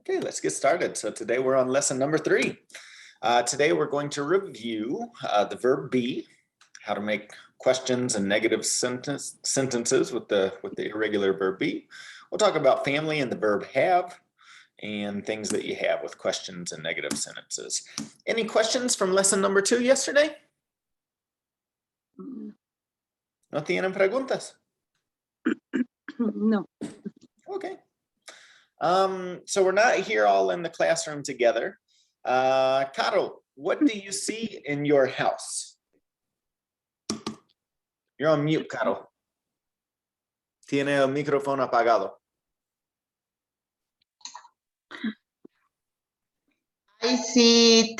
Okay, let's get started. So today we're on lesson number 3. Today we're going to review the verb be, how to make questions and negative sentences with the irregular verb be. We'll talk about family and the verb have, and things that you have with questions and negative sentences. Any questions from lesson number 2 yesterday? ¿No tienen preguntas? No. Okay. So we're not here all in the classroom together. Carol, what do you see in your house? You're on mute, Carol. Tiene el micrófono apagado. I see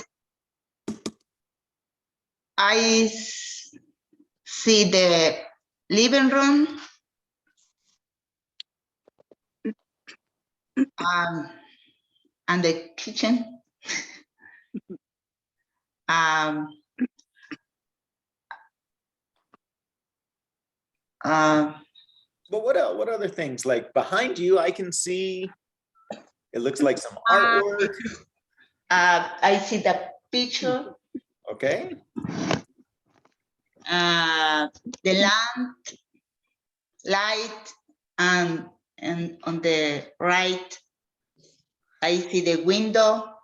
the living room, and the kitchen. But what else? What other things? Like behind you, I can see, it looks like some artwork. I see the picture, Okay. the light, and on the right, I see the window.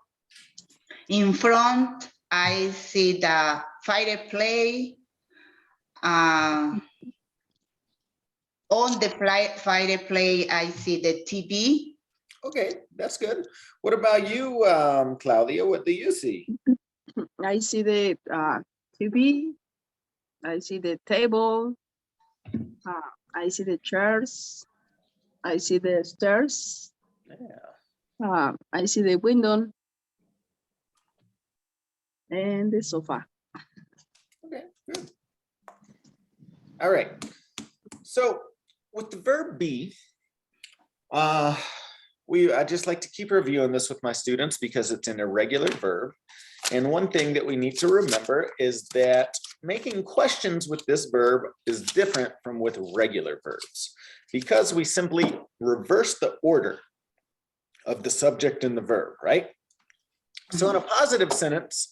In front, I see the fireplace. On the fireplace, I see the TV. Okay, that's good. What about you, Claudia? What do you see? I see the TV. I see the table. I see the chairs. I see the stairs. Yeah. I see the window and the sofa. Okay, good. All right. So with the verb be, I just like to keep reviewing this with my students because it's an irregular verb. And one thing that we need to remember is that making questions with this verb is different from with regular verbs because we simply reverse the order of the subject and the verb, right? So in a positive sentence,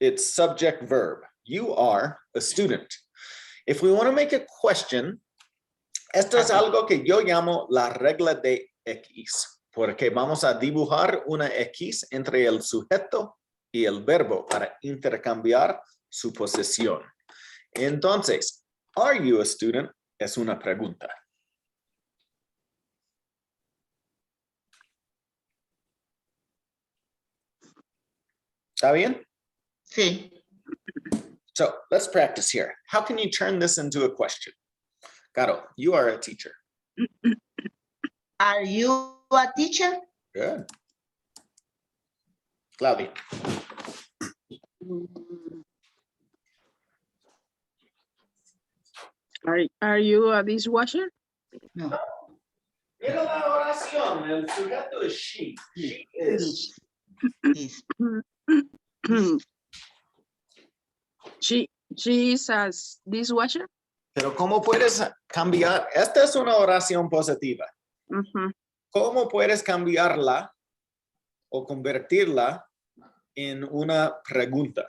it's subject verb. You are a student. If we want to make a question, esto es algo que yo llamo la regla de X, porque vamos a dibujar una X entre el sujeto y el verbo para intercambiar su posición. Entonces, are you a student? Es una pregunta. ¿Está bien? Sí. So let's practice here. How can you turn this into a question? Caro, you are a teacher. Are you a teacher? Good. Claudia. Are you a dishwasher? No. Mira la oración. El sujeto es she. She is. She is a dishwasher. Pero ¿cómo puedes cambiar? Esta es una oración positiva. ¿Cómo puedes cambiarla o convertirla en una pregunta?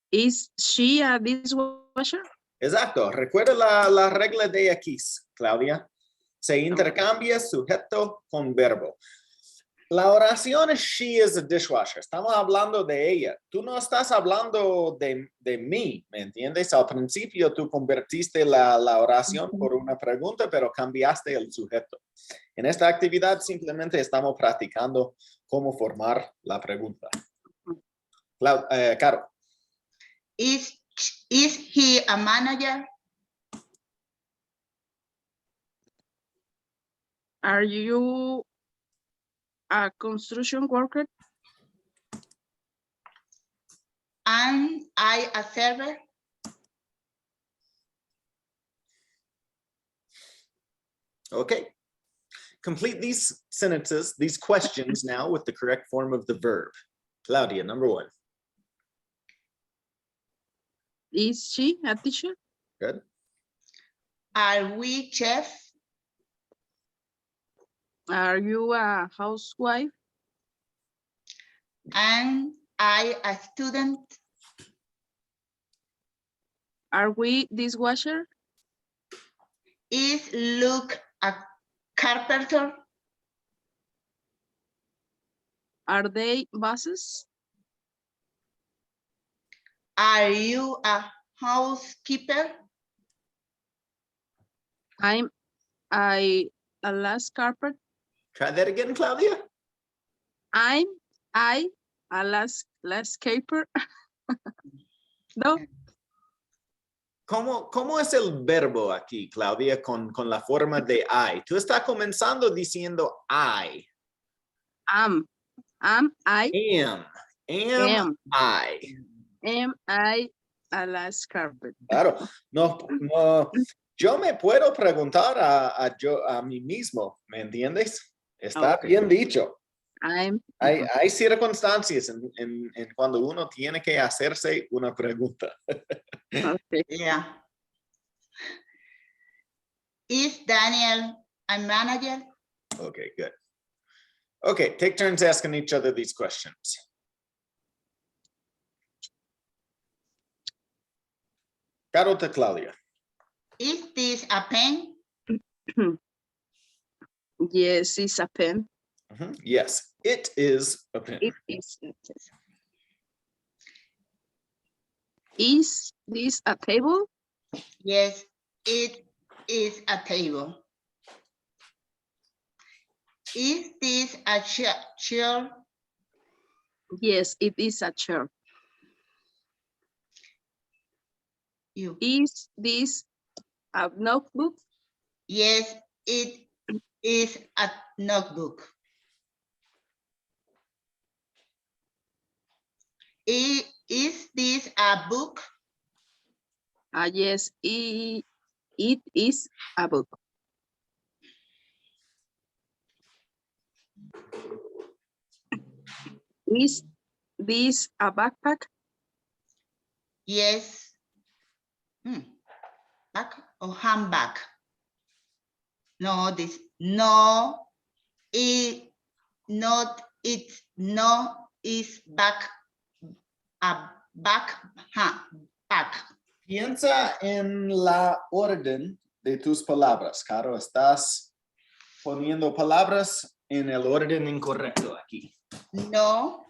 Is she a dishwasher? Exacto. Recuerda la regla de X, Claudia. Se intercambia sujeto con verbo. La oración es she is a dishwasher. Estamos hablando de ella. Tú no estás hablando de mí, ¿me entiendes? Al principio tú convertiste la oración por una pregunta, pero cambiaste el sujeto. En esta actividad simplemente estamos practicando cómo formar la pregunta. Caro. Is he a manager? Are you a construction worker? Am I a server? Okay. Complete these sentences, these questions now with the correct form of the verb. Claudia, number 1. Is she a teacher? Good. Are we chefs? Are you a housewife? Am I a student? Are we dishwasher? Is Luke a carpenter? Are they buses? Are you a housekeeper? I'm I a last carpet. Try that again, Claudia. I a last caper. No, ¿Cómo es el verbo aquí, Claudia, con la forma de I? Tú estás comenzando diciendo I. am I Am I. am I a last carpet? Claro, no, yo me puedo preguntar a mí mismo, ¿me entiendes? Está Okay. bien dicho. I'm Hay circunstancias en cuando uno tiene que hacerse una pregunta. okay. Yeah. Is Daniel a manager? Okay, good. Okay, take turns asking each other these questions. Carota Claudia. Is this a pen? Yes, it's a pen. Yes, it is a pen. It is. Is this a table? Yes, it is a table. Is this a chair? Yes, it is a chair. You. Is this a notebook? Yes, it is a notebook. Is this a book? Yes, it is a book. Is this a backpack? Yes. Back or handbag? No, this no. It not. It's no. Is back. A back. Piensa en la orden de tus palabras, Caro. Estás poniendo palabras en el orden incorrecto aquí. No.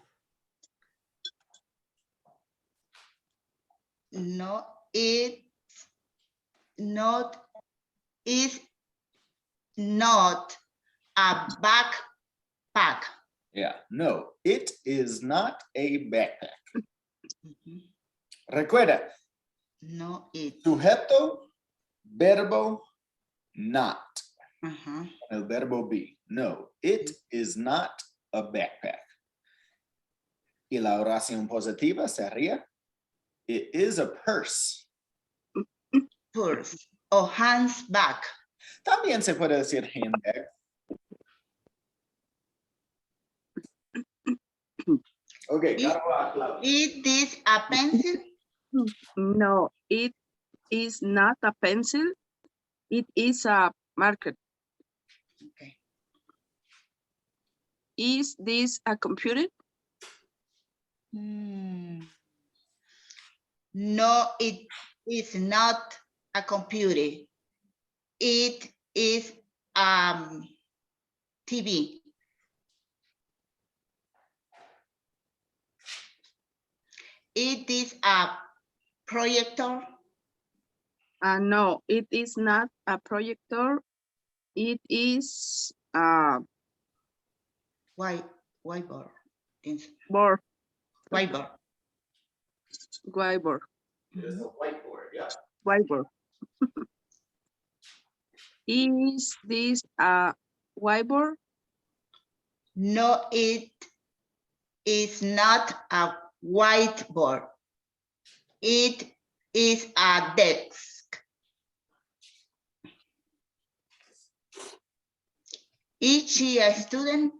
No, it not is not a backpack. Yeah, no, it is not a backpack. Recuerda, No, it. sujeto, verbo, not. Uh-huh. El verbo be. No, it is not a backpack. Y la oración positiva sería, it is a purse. Purse or hands back. También se puede decir handbag. Okay, Claudia. Is this a pencil? No, it is not a pencil. It is a marker. Okay. Is this a computer? No, it is not a computer. It is TV. It is a projector. No, it is not a projector. It is a Whiteboard. board. Whiteboard. Whiteboard. It is a whiteboard, yeah. Whiteboard. Is this a whiteboard? No, it is not a whiteboard. It is a desk. Is she a student?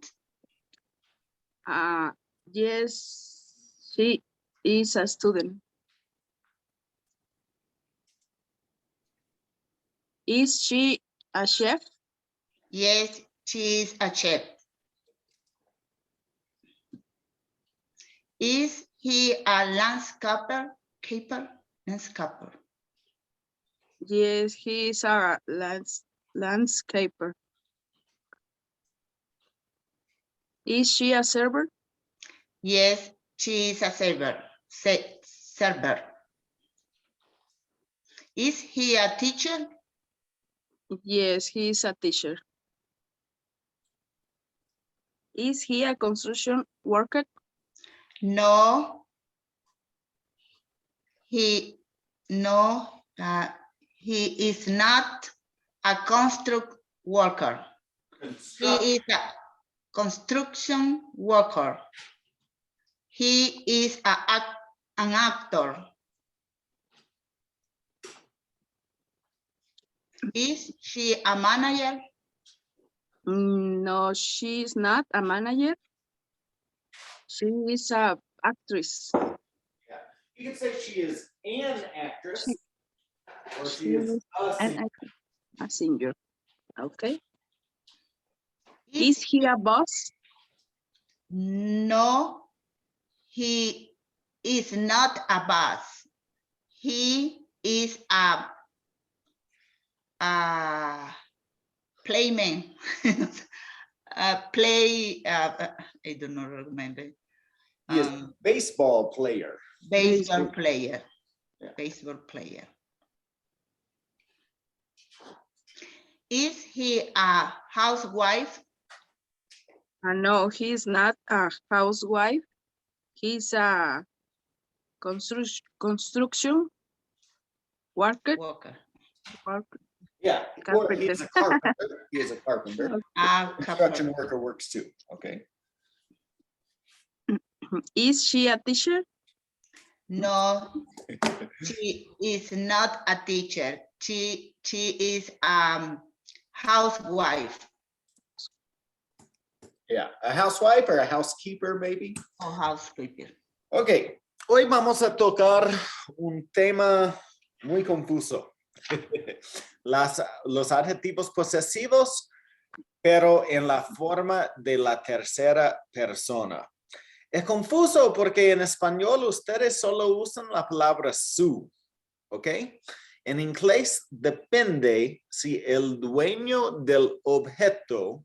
Yes, she is a student. Is she a chef? Yes, she is a chef. Is he a landscaper? Landscaper. Yes, he is a landscaper. Is she a server? Yes, she is a server. Server. Is he a teacher? Yes, he is a teacher. Is he a construction worker? No. He is not a construct worker. He is a construction worker. He is an actor. Is she a manager? No, she is not a manager. She is a actress. You can say she is an actress, or she She is is a an singer. actor, a singer. Okay. Is he a boss? No, he is not a boss. He is a playman. I do not remember. He is a baseball player. Baseball player. Yeah. Baseball player. Is he a housewife? No, he is not a housewife. He's a construction worker. Yeah, or he is a carpenter. He is a carpenter. A Construction worker works too. Okay. Is she a teacher? No, she is not a teacher. She is housewife. Yeah, a housewife or a housekeeper maybe. Or housekeeper. Ok, hoy vamos a tocar un tema muy confuso. Los adjetivos posesivos, pero en la forma de la tercera persona. Es confuso porque en español ustedes solo usan la palabra su, ¿ok? En inglés depende si el dueño del objeto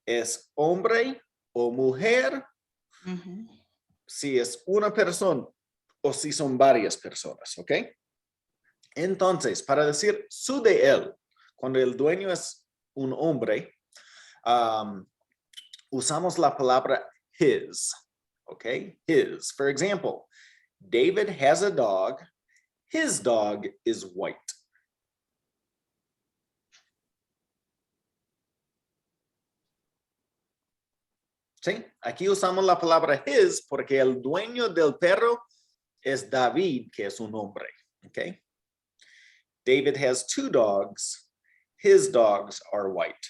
es hombre o mujer, si es una persona o si son varias personas, ¿ok? Entonces, para decir su de él, cuando el dueño es un hombre, usamos la palabra his, ¿ok? His. For example, David has a dog. His dog is white. ¿Sí? Aquí usamos la palabra his porque el dueño del perro es David, que es un hombre. Okay? David has 2 dogs. His dogs are white.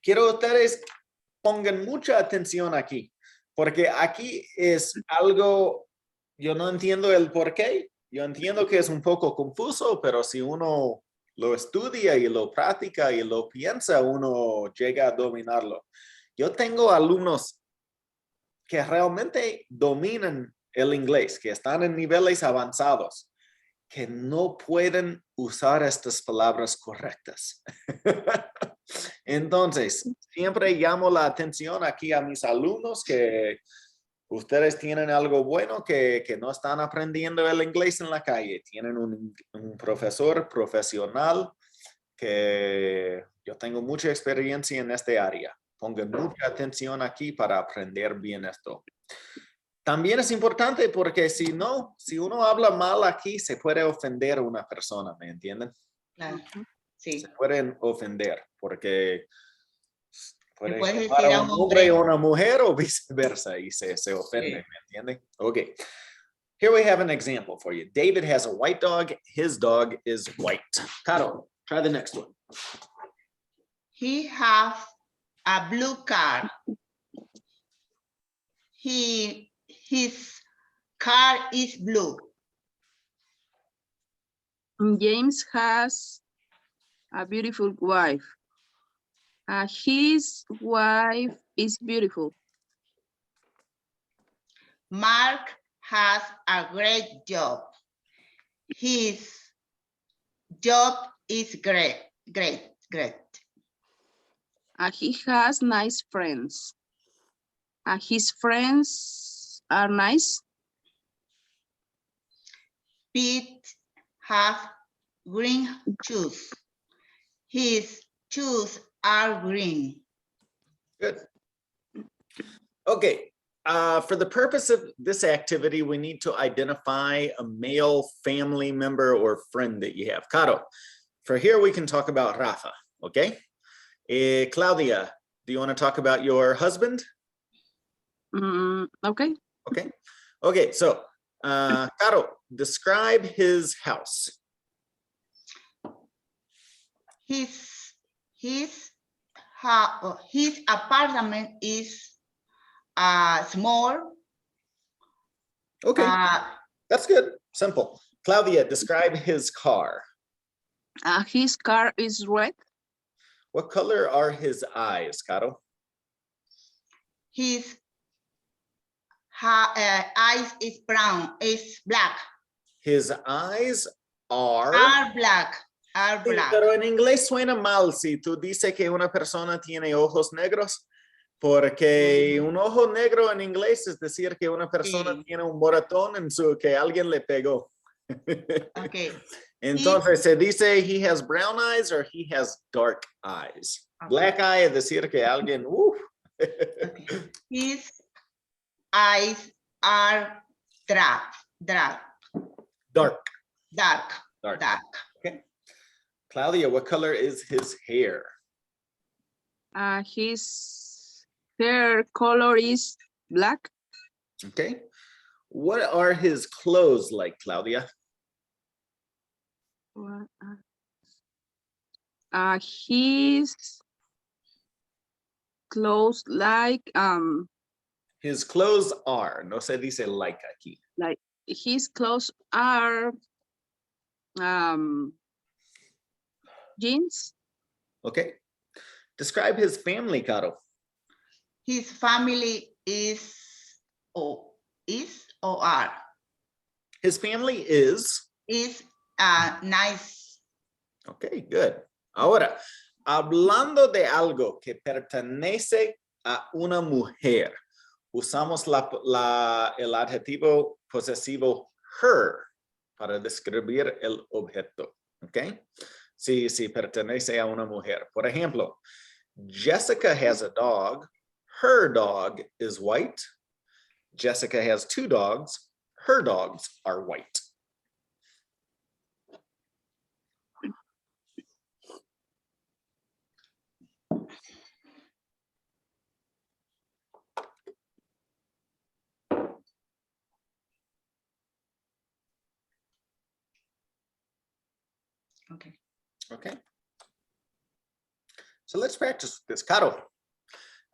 Quiero ustedes pongan mucha atención aquí, porque aquí es algo, yo no entiendo el por qué. Yo entiendo que es un poco confuso, pero si uno lo estudia y lo practica y lo piensa, uno llega a dominarlo. Yo tengo alumnos que realmente dominan el inglés, que están en niveles avanzados, que no pueden usar estas palabras correctas. Entonces, siempre llamo la atención aquí a mis alumnos que ustedes tienen algo bueno que no están aprendiendo el inglés en la calle. Tienen un profesor profesional que yo tengo mucha experiencia en este área. Pongan mucha atención aquí para aprender bien esto. También es importante porque si uno habla mal aquí, se puede ofender a una persona, ¿me entienden? Claro, sí. Se pueden ofender porque puede puedes llamar decir a un hombre o una mujer o viceversa y se ofende, ¿me entienden? Okay. Here we have an example for you. David has a white dog. His dog is white. Caro, try the next one. He has a blue car. His car is blue. James has a beautiful wife. His wife is beautiful. Mark has a great job. His job is great. He has nice friends. His friends are nice. Pete have green shoes. His shoes are green. Good. Okay. For the purpose of this activity, we need to identify a male family member or friend that you have. Caro, for here we can talk about Rafa, okay? Claudia, do you want to talk about your husband? Okay. Okay. Okay, so Caro, describe his house. His apartment is small. Okay, that's good. Simple. Claudia, describe his car. His car is red. What color are his eyes, Caro? His eyes is black. His eyes are Black. Sí, pero en inglés suena mal si tú dices que una persona tiene ojos negros, porque un ojo negro en inglés es decir que una persona tiene un moratón en su que alguien le pegó. Okay. Entonces se dice he has brown eyes or he has dark eyes. Okay. Black eye es decir que alguien Okay. His eyes are dark. Okay. Claudia, what color is his hair? His hair color is black. Okay. What are his clothes like, Claudia? His clothes like His clothes are, no se dice like aquí. like his clothes are jeans. Okay. Describe his family, Caro. His family is or are. His family is Nice. Okay, good. Ahora, hablando de algo que pertenece a una mujer, usamos el adjetivo posesivo her para describir el objeto. ¿Ok? Si pertenece a una mujer. Por ejemplo, Jessica has a dog. Her dog is white. Jessica has 2 dogs. Her dogs are white. Okay. Okay. So let's practice this. Caro.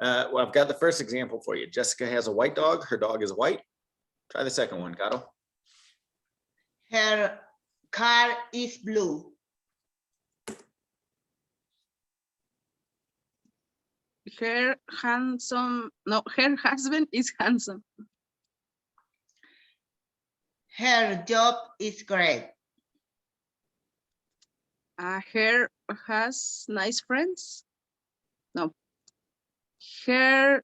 Well, I've got the first example for you. Jessica has a white dog. Her dog is white. Try the second one, Caro. Her car is blue. Her husband is handsome. Her job is great. Her has nice friends. No. Her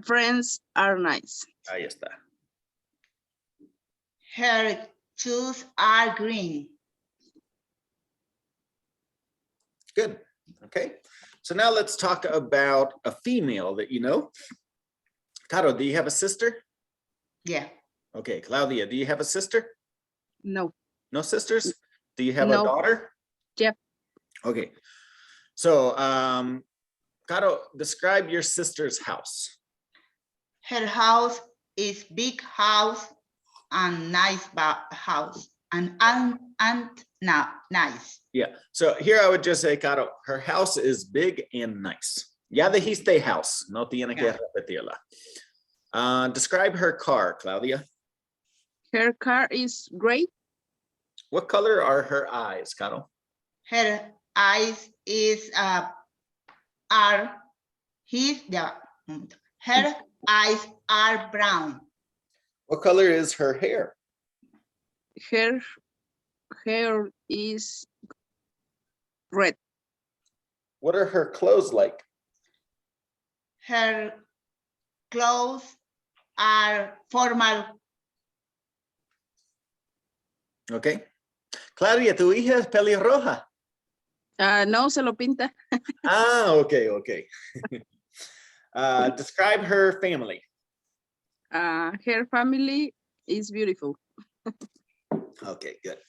friends are nice. Ahí está. Her shoes are green. Good. Okay. So now let's talk about a female that you know. Caro, do you have a sister? Yeah. Okay. Claudia, do you have a sister? No. No sisters? Do you have No. a daughter? Yep. Okay. So, Caro, describe your sister's house. Her house is big house and nice house and nice. Yeah. So here I would just say, Caro, her house is big and nice. Ya dijiste house. No tiene que repetirla. Describe her car, Claudia. Her car is gray. What color are her eyes, Caro? Her eyes is are her eyes are brown. What color is her hair? Her hair is red. What are her clothes like? Her clothes are formal. Okay. Claudia, tu hija es pelirroja. No, se lo pinta. Ah, okay, okay. Describe her family. Her family is beautiful. Okay, good.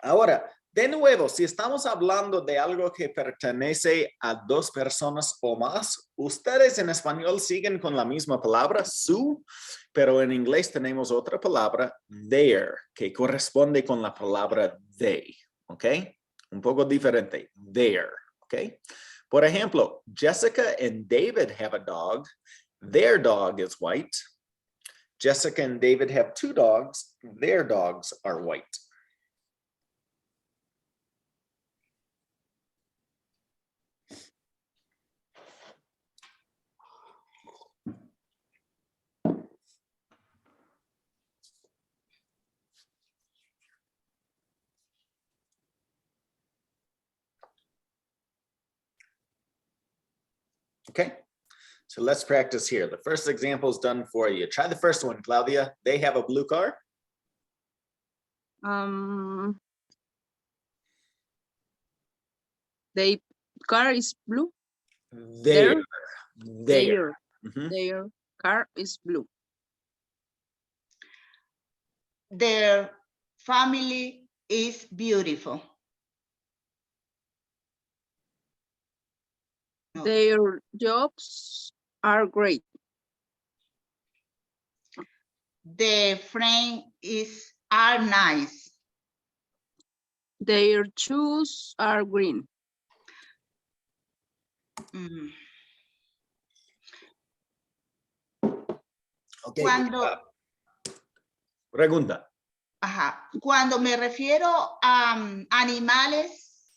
Ahora, de nuevo, si estamos hablando de algo que pertenece a dos personas o más, ustedes en español siguen con la misma palabra, su, pero en inglés tenemos otra palabra, their, que corresponde con la palabra they, ¿ok? Un poco diferente, their, ¿ok? Por ejemplo, Jessica and David have a dog. Their dog is white. Jessica and David have two dogs. Their dogs are white. Okay, so let's practice here. The first example is done for you. Try the first one, Claudia. They have a blue car. The car is blue. Their. Their car is blue. Their family is beautiful. No. Their jobs are great. The friends are nice. Their shoes are green. Mm. Okay. Cuando, Pregunta. cuando me refiero a animales,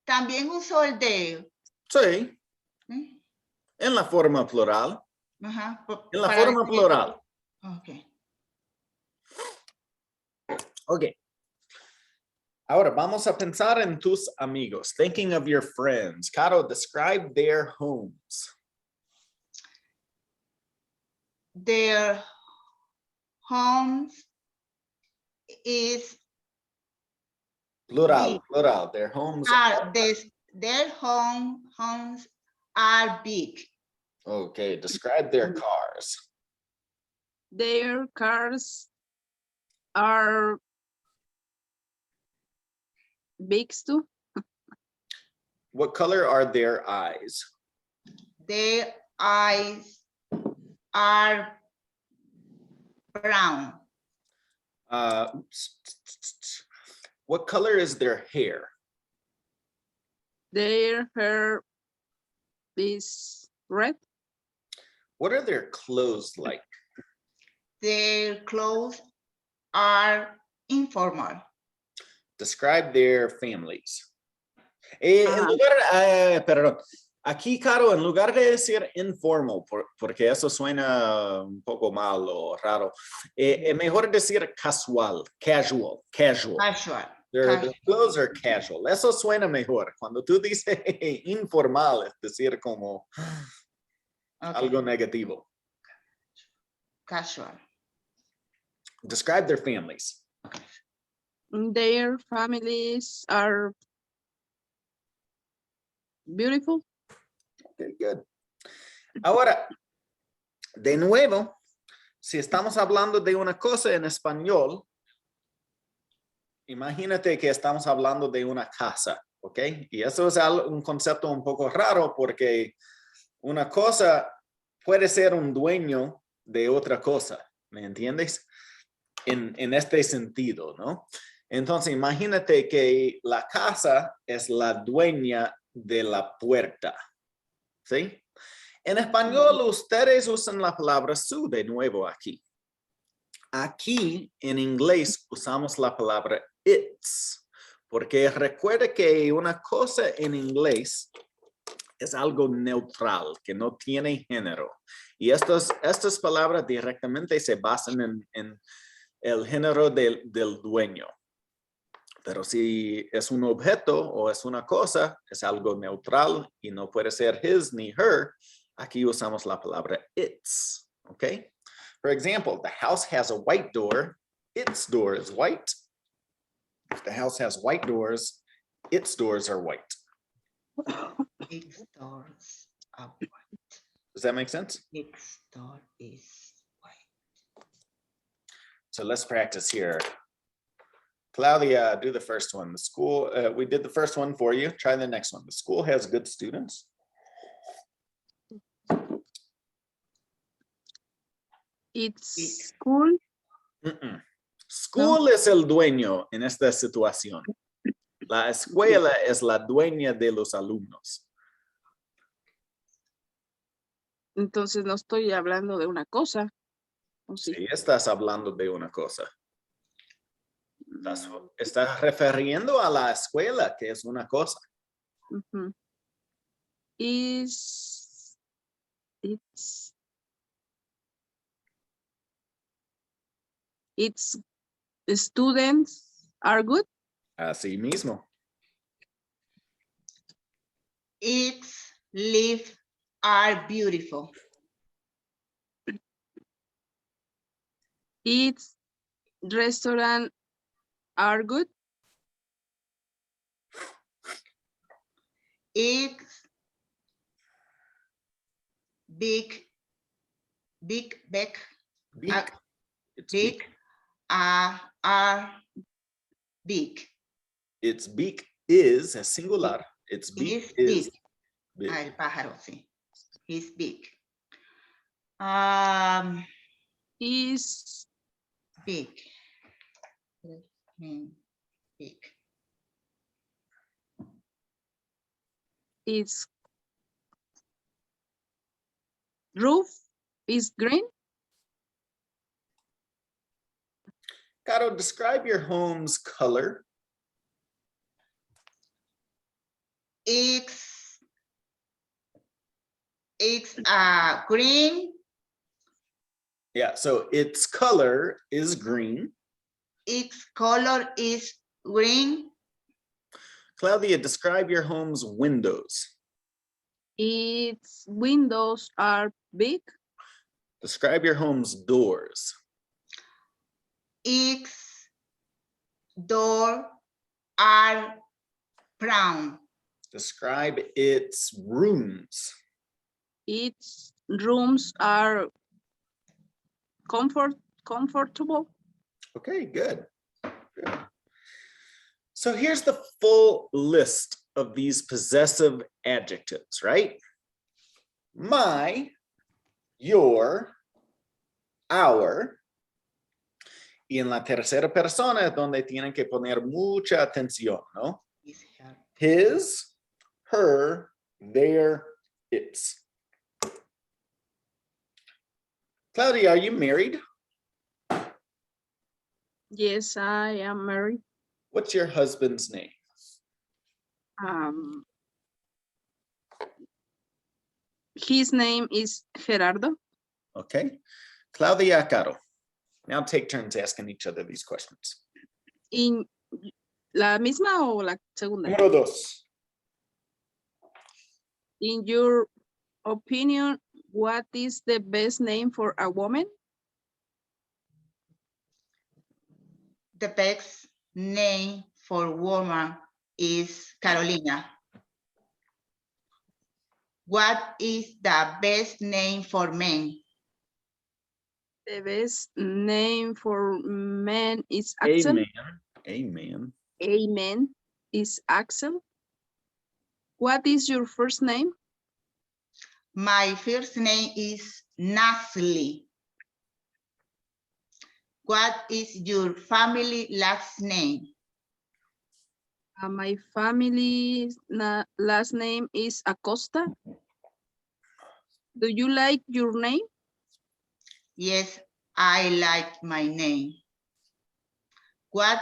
también uso el de. Sí. ¿Mm? En la forma plural. En la para forma decir- plural. Okay. Ok. Ahora vamos a pensar en tus amigos. Thinking of your friends. Caro, describe their homes. Their homes is Plural, big. plural. Their homes Their homes are big. Okay, describe their cars. Their cars are big too. What color are their eyes? Their eyes are brown. What color is their hair? Their hair is red. What are their clothes like? Their clothes are informal. Describe their families. Perdón. Aquí, Caro, en lugar de decir informal, porque eso suena un poco mal o raro, es mejor decir casual, casual. Casual. Their clothes are casual. Eso suena mejor. Cuando tú dices informal, es decir como algo negativo. Casual. Describe their families. Their families are beautiful. Okay, good. Ahora, de nuevo, si estamos hablando de una cosa en español, imagínate que estamos hablando de una casa, ¿ok? Y eso es un concepto un poco raro porque una cosa puede ser un dueño de otra cosa, ¿me entiendes? En este sentido, ¿no? Entonces, imagínate que la casa es la dueña de la puerta, ¿sí? En español, ustedes usan la palabra su de nuevo aquí. Aquí, en inglés, usamos la palabra it's, porque recuerda que una cosa en inglés es algo neutral, que no tiene género. Y estas palabras directamente se basan en el género del dueño. Pero si es un objeto o es una cosa, es algo neutral y no puede ser his ni her. Aquí usamos la palabra its, okay? For example, the house has a white door. Its door is white. If the house has white doors, its doors are white. Its doors are white. Does that make sense? Its door is white. So let's practice here. Claudia, do the first one. The school, we did the first one for you. Try the next one. The school has good students. It's school. School es el dueño en esta situación. La escuela es la dueña de los alumnos. Entonces no estoy hablando de una cosa. ¿O sí? Sí, estás hablando de una cosa. Estás refiriendo a la escuela, que es una cosa. Ujú. It's students are good. Así mismo. Its leaves are beautiful. Its restaurant are good. Its big Beak. It's big beak. are big. Its beak is a singular. Its beak is Is big. El pájaro, sí. He's big. Is Big. Big. its roof is green. Caro, describe your home's color. It's green. Yeah, so its color is green. Its color is green. Claudia, describe your home's windows. Its windows are big. Describe your home's doors. Its door are brown. Describe its rooms. Its rooms are comfortable. Okay, good. Good. So here's the full list of these possessive adjectives, right? My, your, our. Y en la tercera persona es donde tienen que poner mucha atención, ¿no? His, her, their, its. Claudia, are you married? Yes, I am married. What's your husband's name? His name is Gerardo. Okay. Claudia, Caro. Now take turns asking each other these questions. In la misma o la segunda? Número dos. In your opinion, what is the best name for a woman? The best name for woman is Carolina. What is the best name for men? The best name for men is Axel. Amen. Amen is Axel. What is your first name? My first name is Nasli. What is your family last name? My family's last name is Acosta. Do you like your name? Yes, I like my name. What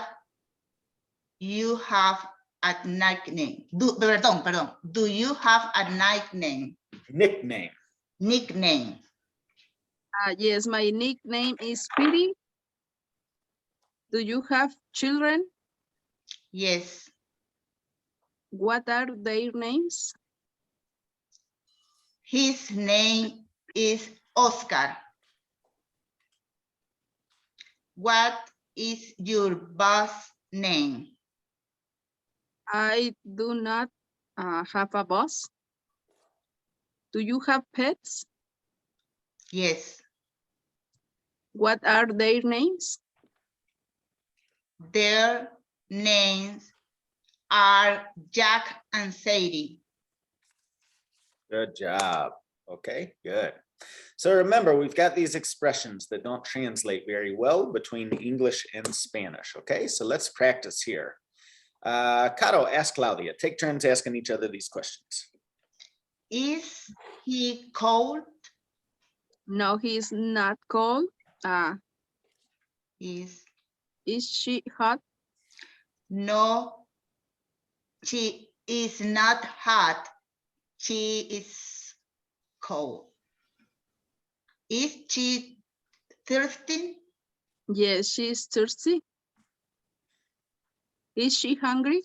you have a nickname? Perdón. Do you have a nickname? Nickname. Nickname. Yes, my nickname is Speedy. Do you have children? Yes. What are their names? His name is Oscar. What is your boss name? I do not have a boss. Do you have pets? Yes. What are their names? Their names are Jack and Sadie. Good job. Okay, good. So remember, we've got these expressions that don't translate very well between English and Spanish. Okay, so let's practice here. Caro, ask Claudia. Take turns asking each other these questions. Is he cold? No, he is not cold. Is She hot? no, she is not hot. She is cold. Is she thirsty? Yes, she is thirsty. Is she hungry?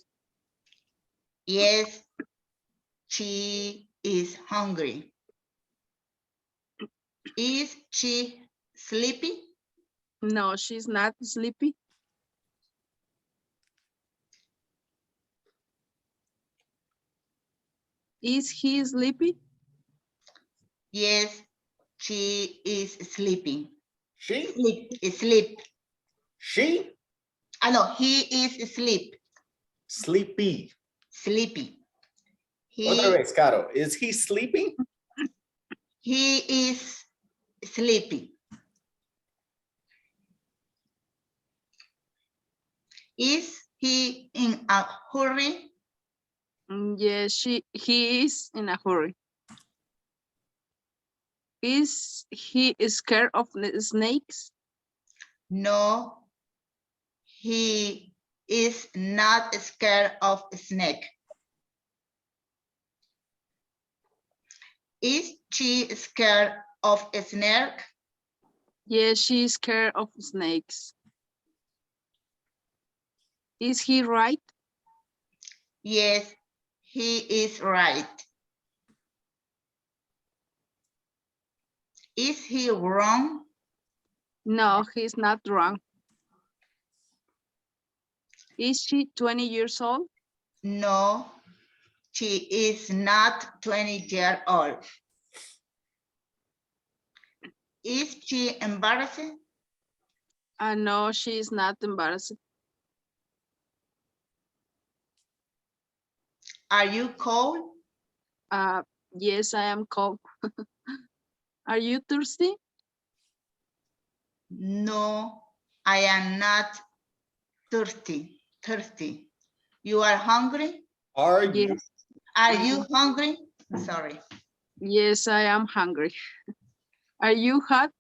Yes, she is hungry. Is she sleepy? No, she's not sleepy. Is he sleepy? Yes, she is sleeping. She? Sleep. She? No, he is asleep. Sleepy. Sleepy. Otra vez, Caro. Is he sleeping? He is sleepy. Is he in a hurry? Yes, he is in a hurry. Is he scared of the snakes? No, he is not scared of a snake. Is she scared of a snake? Yes, she's scared of snakes. Is he right? Yes, he is right. Is he wrong? No, he's not wrong. Is she 20 years old? No, she is not 20 years old. Is she embarrassed? No, she is not embarrassed. Are you cold? Yes, I am cold. Are you thirsty? No, I am not thirsty. You are hungry? Are you? Yes. Are you hungry? Sorry. Yes, I am hungry. Are you hot?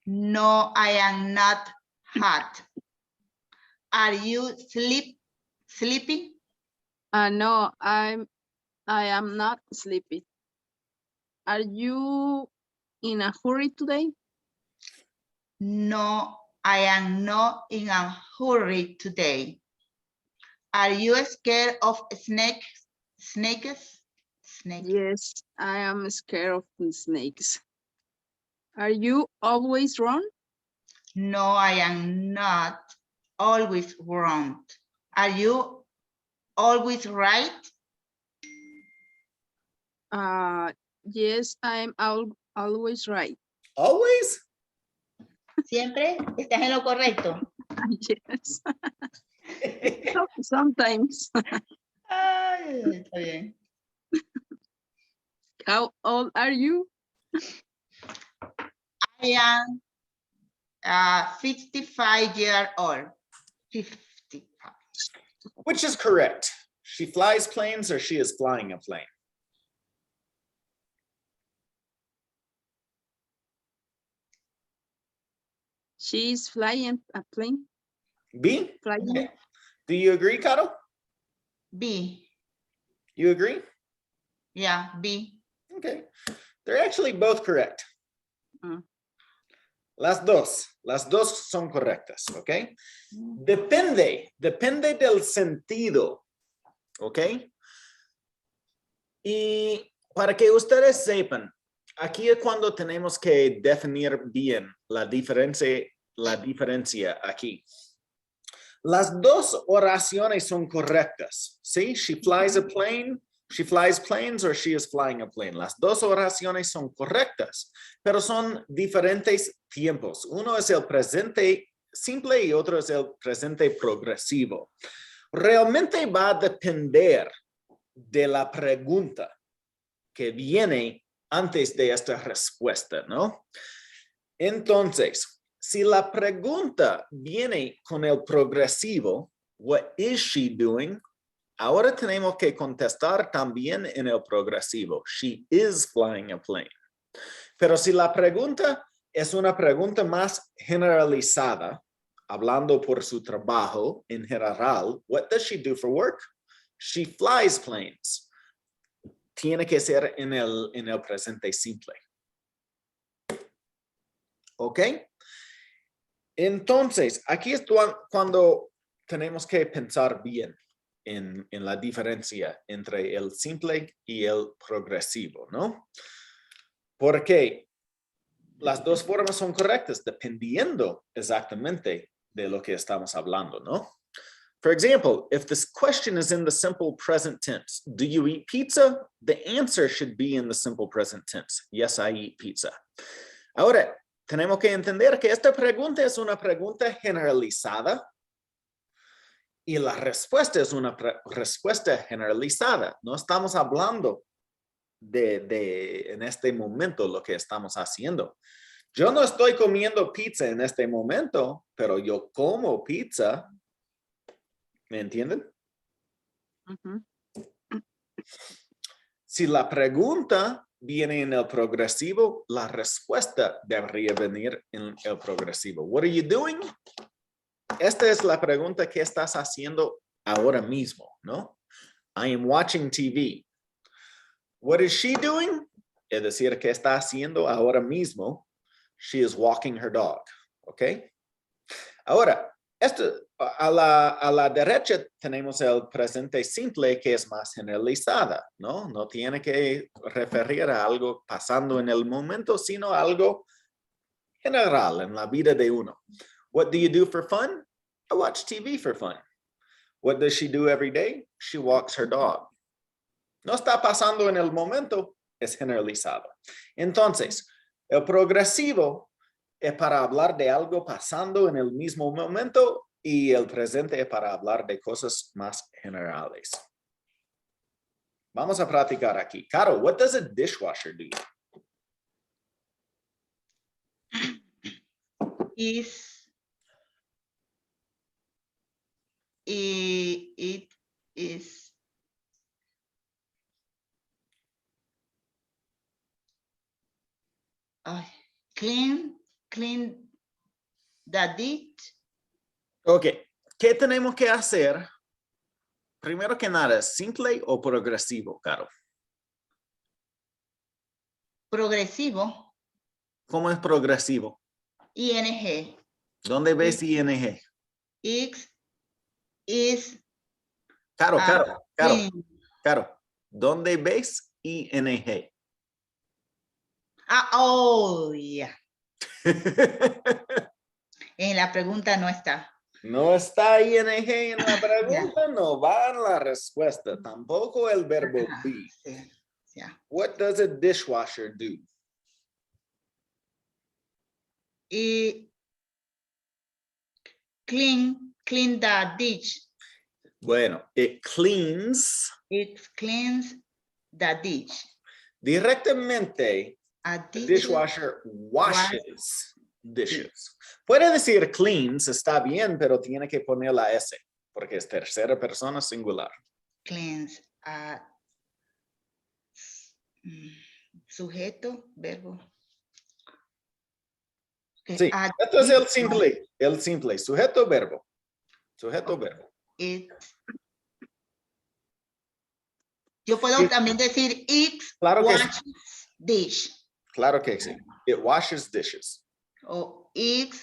No, I am not hot. Are you sleepy? No, I am not sleepy. Are you in a hurry today? No, I am not in a hurry today. Are you scared of snakes? Snakes? Yes, I am scared of the snakes. Are you always wrong? No, I am not always wrong. Are you always right? Yes, I am always right. Always? Siempre estás en lo correcto. Yes. Sometimes. Ay, está bien. How old are you? I am 55 years old. 55. Which is correct? She flies planes or she is flying a plane? She's flying a plane. B? Flying. Okay. Do you agree, Caro? B. You agree? Yeah, B. Okay. They're actually both correct. Mm. Las dos son correctas, ¿ok? Depende del sentido, ¿ok? Y para que ustedes sepan, aquí es cuando tenemos que definir bien la diferencia aquí. Las dos oraciones son correctas, ¿sí? She flies a plane, she flies planes, or she is flying a plane. Las dos oraciones son correctas, pero son diferentes tiempos. Uno es el presente simple y otro es el presente progresivo. Realmente va a depender de la pregunta que viene antes de esta respuesta, ¿no? Entonces, si la pregunta viene con el progresivo, what is she doing? Ahora tenemos que contestar también en el progresivo. She is flying a plane. Pero si la pregunta es una pregunta más generalizada, hablando por su trabajo en general, what does she do for work? She flies planes. Tiene que ser en el presente simple. ¿Ok? Entonces, aquí es cuando tenemos que pensar bien en la diferencia entre el simple y el progresivo, ¿no? Porque las dos formas son correctas dependiendo exactamente de lo que estamos hablando, ¿no? For example, if this question is in the simple present tense, do you eat pizza? The answer should be in the simple present tense. Yes, I eat pizza. Ahora, tenemos que entender que esta pregunta es una pregunta generalizada y la respuesta es una respuesta generalizada. No estamos hablando de en este momento lo que estamos haciendo. Yo no estoy comiendo pizza en este momento, pero yo como pizza. ¿Me entienden? Ujú. Si la pregunta viene en el progresivo, la respuesta debería venir en el progresivo. What are you doing? Esta es la pregunta que estás haciendo ahora mismo, ¿no? I am watching TV. What is she doing? Es decir, ¿qué está haciendo ahora mismo? She is walking her dog, ¿ok? Ahora, a la derecha tenemos el presente simple que es más generalizada, ¿no? No tiene que referir a algo pasando en el momento, sino algo general en la vida de uno. What do you do for fun? I watch TV for fun. What does she do every day? She walks her dog. No está pasando en el momento, es generalizado. Entonces, el progresivo es para hablar de algo pasando en el mismo momento y el presente es para hablar de cosas más generales. Vamos a practicar aquí. Caro, what does a dishwasher do? It is clean the dish. Ok, ¿qué tenemos que hacer? Primero que nada, ¿simple o progresivo, Caro? Progresivo. ¿Cómo es progresivo? ING. ¿Dónde ves ING? X is Caro. clean. ¿Dónde ves ING? Oh, yeah. En la pregunta no está. No está ING en la pregunta, no va en la respuesta. Tampoco el verbo be. Sí, yeah. What does a dishwasher do? Clean the dish. Bueno, it cleans. It cleans the dish. Directamente, A the dishwasher washes dishes. Puede decir cleans, está bien, pero tiene que poner la S, porque es tercera persona singular. Cleans. Sujeto, verbo. Sí, esto es el simple, sujeto, verbo. Sujeto, verbo. It. Yo puedo Sí. también decir it Claro que sí. washes dish. Claro que sí. It washes dishes. O it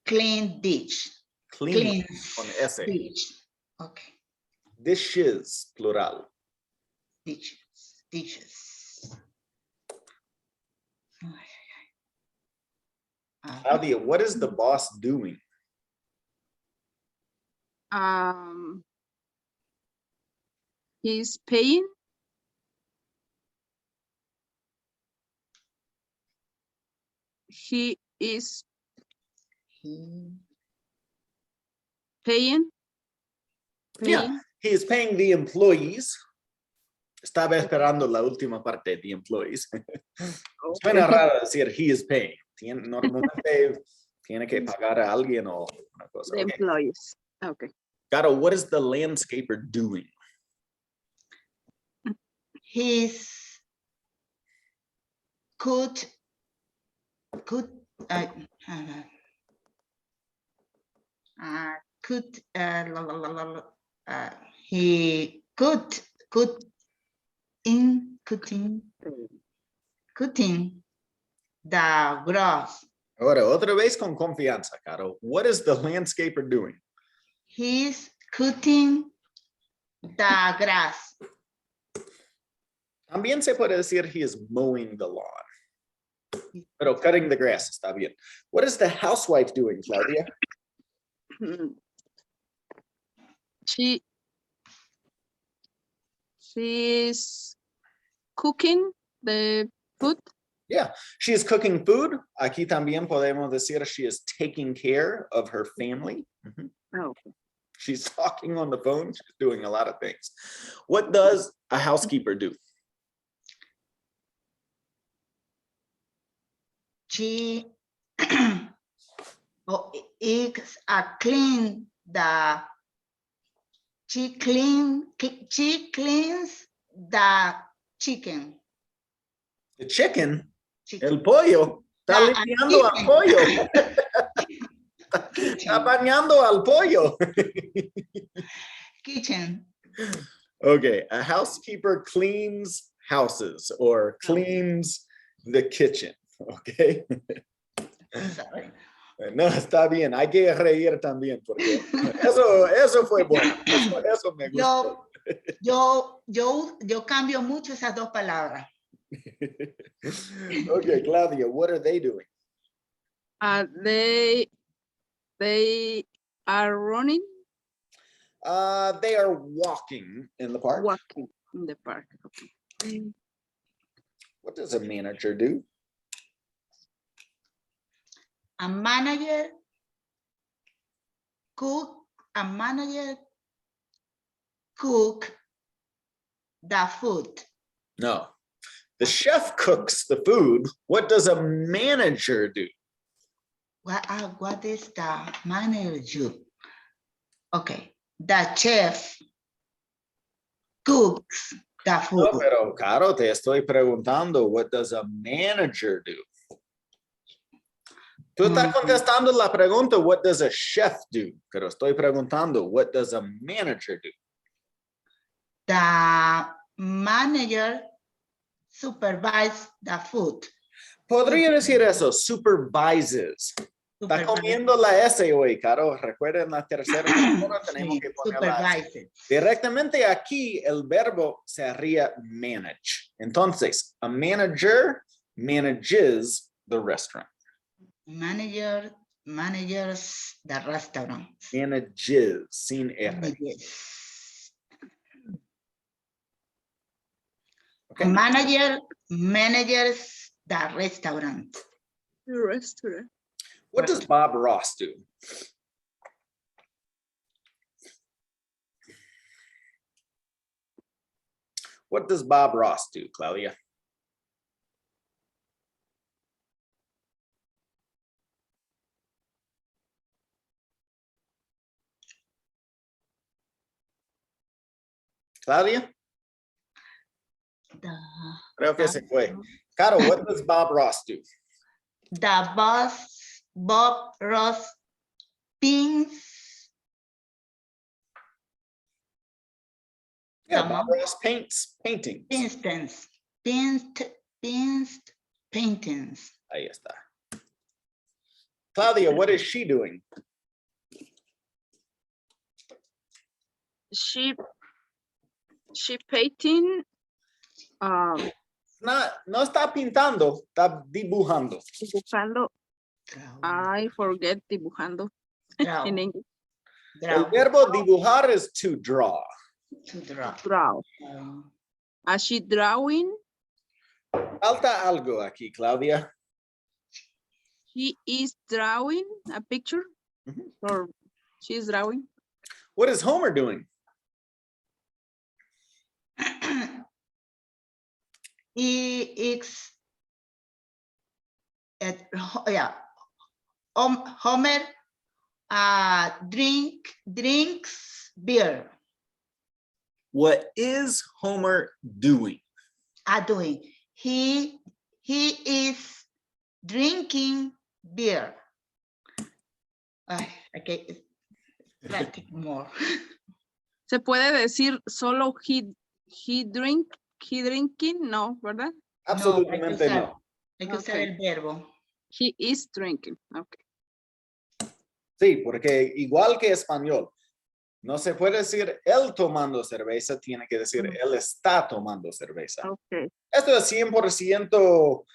clean dish. Cleans Cleans con S. dish. Okay. Dishes, plural. Dishes. Dishes. Claudia, what is the boss doing? He's paying. He is paying. Yeah, he is paying the employees. Estaba esperando la última parte, the employees. Suena raro decir he is paying. Normalmente tiene que pagar a alguien o una cosa. The Okay. employees. Okay. Caro, what is the landscaper doing? He's he cutting the grass. Ahora, otra vez con confianza, Caro. What is the landscaper doing? He's cutting the grass. También se puede decir he is mowing the lawn. Pero cutting the grass está bien. What is the housewife doing, Claudia? She's cooking the food. Yeah, she is cooking food. Aquí también podemos decir she is taking care of her family. Oh. She's talking on the phone. She's doing a lot of things. What does a housekeeper do? She cleans the chicken. The chicken? El pollo. Está limpiando al pollo. Está bañando al pollo. Kitchen. Okay, a housekeeper cleans houses or cleans the kitchen. Okay. Sorry. No, está bien. Hay que reír también porque eso fue bueno. Eso me gustó. Yo cambio mucho esas dos palabras. Okay, Claudia, what are they doing? They are running. They are walking in the park. Walking in the park. Okay. What does a manager do? A manager cook the food. No. The chef cooks the food. What does a manager do? What is the manager? Okay, the chef cooks the food. No, pero Caro, te estoy preguntando, what does a manager do? Tú estás contestando la pregunta, what does a chef do? Pero estoy preguntando, what does a manager do? The manager supervises the food. Podría decir eso, supervises. Está comiendo la S hoy, Caro. Recuerden la tercera persona, tenemos que poner la S. Directamente aquí el verbo sería manage. Entonces, a manager manages the restaurant. Managers the restaurant. Manages, sin R. Okay. Manager managers the restaurant. The restaurant. What does Bob Ross do? What does Bob Ross do, Claudia? Claudia? Creo que se fue. Caro, what does Bob Ross do? The Bob Ross pins Yeah, Come on. Barbaros paints paintings. Paintings. Paintings. Ahí está. Claudia, what is she doing? She painting, No está pintando, está dibujando. dibujando. Draw. I forget dibujando Draw. in English. El Draw. verbo dibujar is to draw. To draw. Draw. Is she drawing? Falta algo aquí, Claudia. She is drawing a picture, Mhm. or she's drawing. What is Homer doing? He is yeah. Homer drinks beer. What is Homer doing? Doing. He is drinking beer. Okay. Let's take more. Se puede decir solo he drinking, no, ¿verdad? Absolutamente no. Hay que usar Okay. el verbo. He is drinking. Okay. Sí, porque igual que español, no se puede decir él tomando cerveza, tiene que decir él está tomando cerveza. Okay. Esto es 100%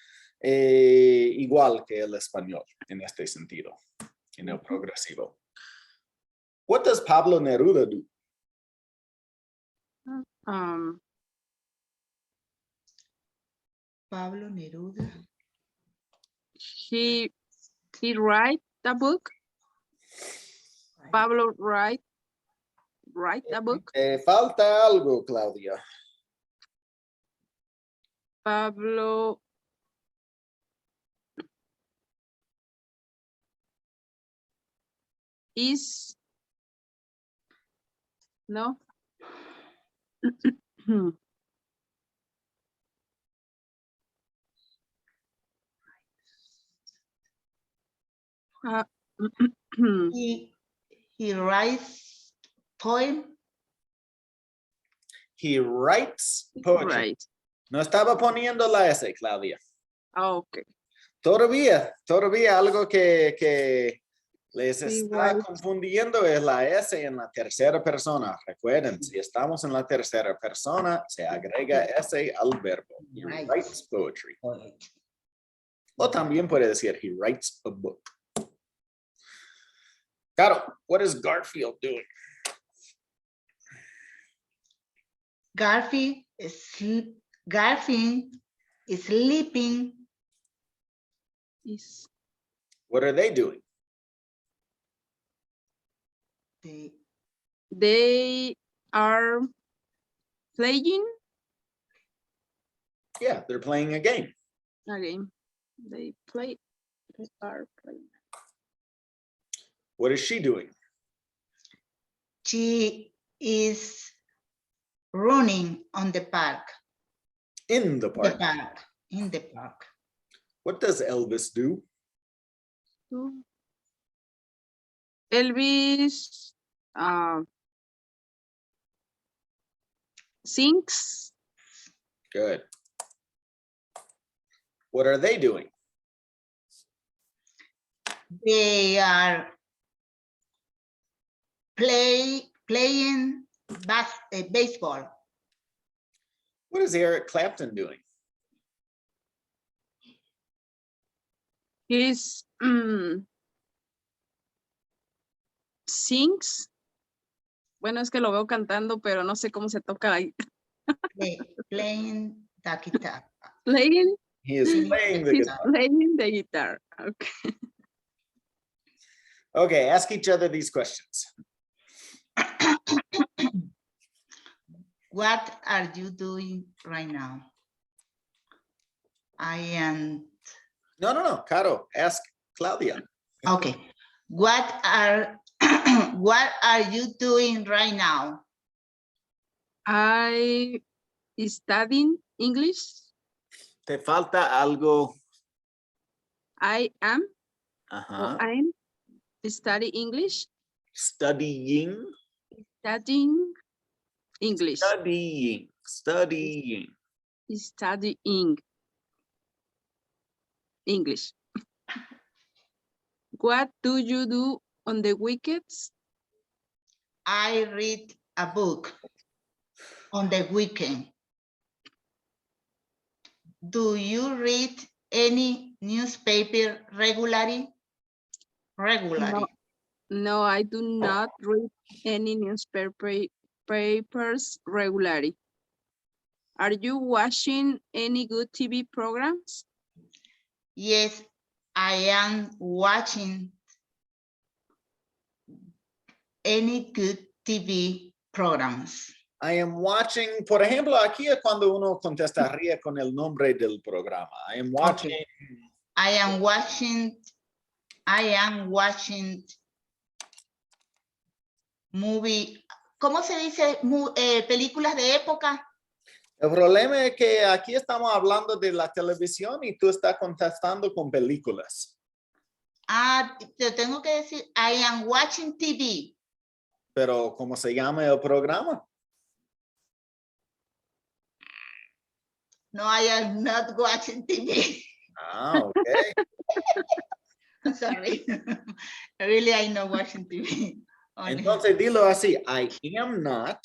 igual que el español en este sentido, en el progresivo. What does Pablo Neruda do? Pablo Neruda. He write the book. Pablo write the book. Falta algo, Claudia. Pablo is no. He writes poem. He writes poetry. Right. No estaba poniendo la S, Claudia. Okay. Todavía algo que les Sí, está right. confundiendo es la S en la tercera persona. Recuerden, si estamos en la tercera persona, se agrega S al verbo. He Right. writes poetry. O también puede decir, he writes a book. Caro, what is Garfield doing? Garfield is sleeping. Is What are they doing? they are playing Yeah, they're playing a game. a game. They are playing. What is she doing? She is running on the park. In the park. In the park. What does Elvis do? Elvis sings. Good. What are they doing? They are playing baseball. What is Eric Clapton doing? He's sings. Bueno, es que lo veo cantando, pero no sé cómo se toca ahí. Playing the guitar. Playing. He is playing the He's guitar. playing the guitar. Okay. Okay, ask each other these questions. What are you doing right now? I am. No, Caro, ask Claudia. Okay. What are you doing right now? I studying English. Te falta algo. I am. Ajá. I'm studying English. Studying. Studying English. Studying. Studying. Studying. English. What do you do on the weekends? I read a book on the weekend. Do you read any newspaper regularly? No, I do not read any newspapers regularly. Are you watching any good TV programs? Yes, I am watching any good TV programs. I am watching, por ejemplo, aquí es cuando uno contestaría con el nombre del programa. I am watching. Okay. I am watching movie. ¿Cómo se dice? Películas de época. El problema es que aquí estamos hablando de la televisión y tú estás contestando con películas. Ah, te tengo que decir, I am watching TV. Pero, ¿cómo se llama el programa? No, I am not watching TV. Ah, okay. I'm sorry. Really, I'm not watching TV. Entonces, dilo así. I am not.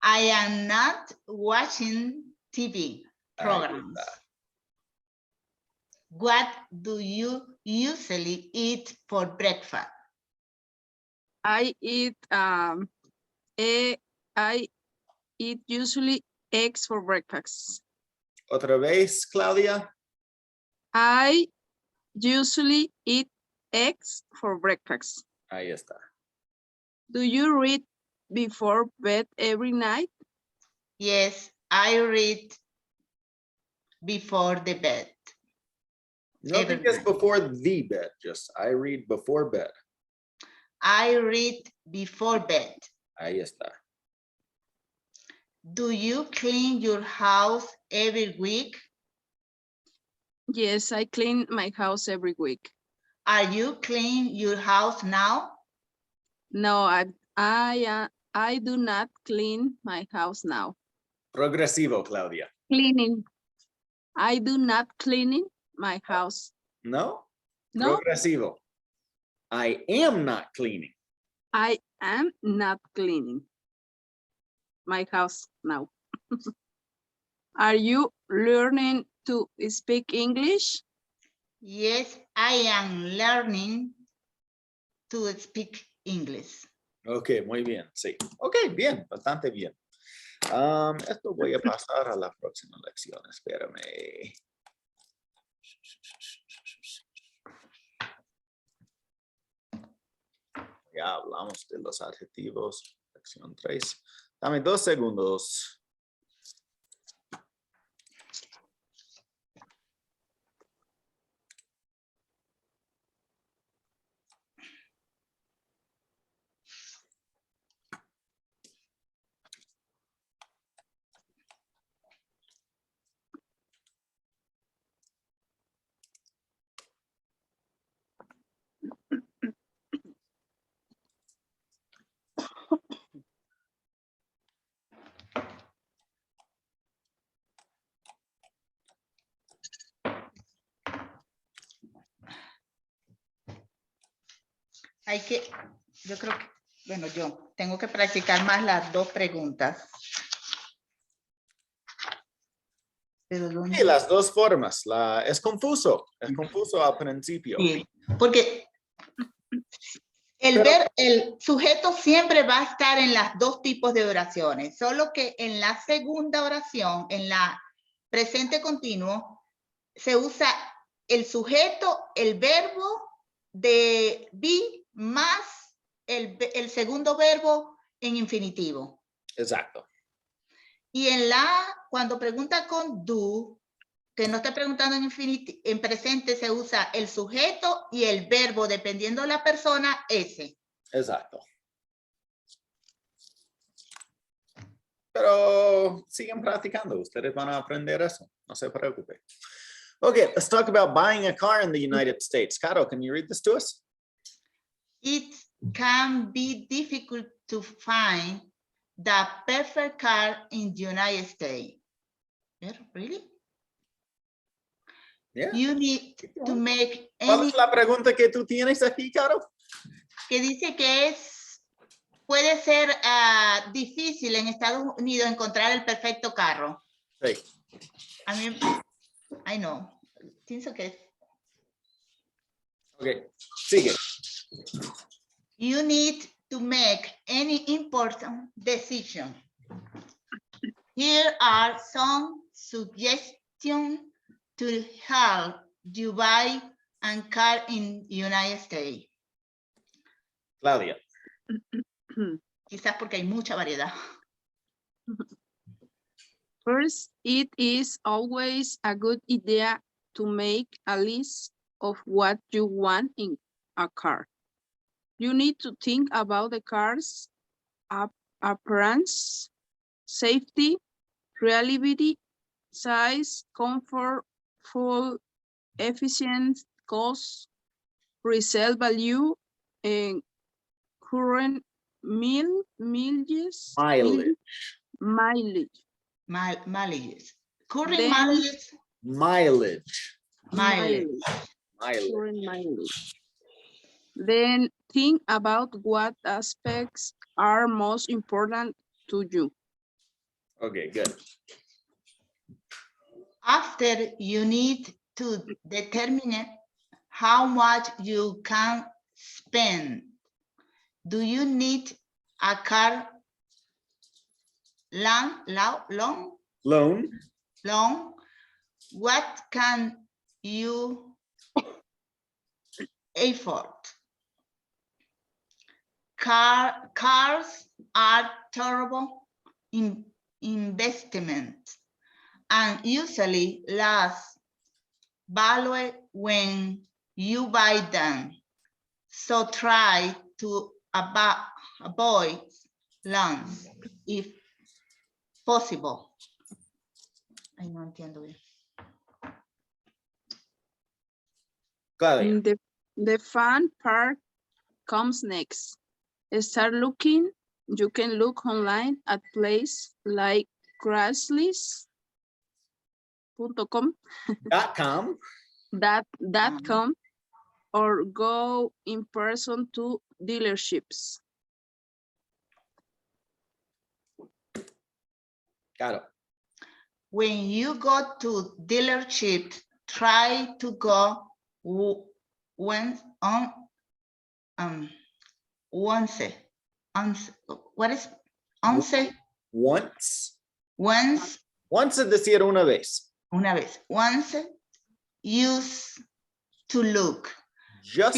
I am not watching TV programs. What do you usually eat for breakfast? I eat usually eggs for breakfast. Otra vez, Claudia. I usually eat eggs for breakfast. Ahí está. Do you read before bed every night? Yes, I read before the bed. No digas before the bed, just I read before bed. I read before bed. Ahí está. Do you clean your house every week? Yes, I clean my house every week. Are you cleaning your house now? No, I do not clean my house now. Progresivo, Claudia. Cleaning. I do not cleaning my house. No? No, Progresivo. I am not cleaning. I am not cleaning my house now. Are you learning to speak English? Yes, I am learning to speak English. Ok, muy bien, sí. Ok, bien, bastante bien. Esto voy a pasar a la próxima lección, espérame. Ya hablamos de los adjetivos, lección 3. Dame 2 segundos. Yo creo que, bueno, yo tengo que practicar más las 2 preguntas. Pero Sí, las 2 formas. Es confuso al principio. Sí, porque el sujeto siempre va a estar en las 2 tipos de oraciones, solo que en la segunda oración, en la presente continuo, se usa el sujeto, el verbo de be más el segundo verbo en infinitivo. Exacto. Y cuando pregunta con do, que no está preguntando en presente, se usa el sujeto y el verbo, dependiendo de la persona, ese. Exacto. Pero siguen practicando. Ustedes van a aprender eso. No se preocupe. Okay, let's talk about buying a car in the United States. Caro, can you read this to us? It can be difficult to find the perfect car in the United States. Really? Yeah. You need to make ¿Cuál any es la pregunta que tú tienes aquí, Caro? que dice que puede ser difícil en Estados Unidos encontrar el perfecto carro. Sí. A mí, I know. Pienso que Ok, sigue. you need to make any important decision. Here are some suggestions to help you buy a car in United States. Claudia. Quizás porque hay mucha variedad. First, it is always a good idea to make a list of what you want in a car. You need to think about the car's appearance, safety, reliability, size, comfort, fuel, efficiency, cost, resale value, and current mileage. Mileage. Current Then- mileage. Mileage. Mileage. Mileage. Current mileage. Then think about what aspects are most important to you. Okay, good. After, you need to determine how much you can spend. Do you need a car long? Loan. What can you afford? Cars are terrible investment and usually lose value when you buy them. So try to avoid loans if possible. Ay, no entiendo bien. Claudia. The fun part comes next. Start looking. You can look online at places like Craigslist.com, .com, or go in person to dealerships. Got it. When you go to dealership, try to go once. What is once? Once. Once es decir una vez. Una vez. Once use to look. Just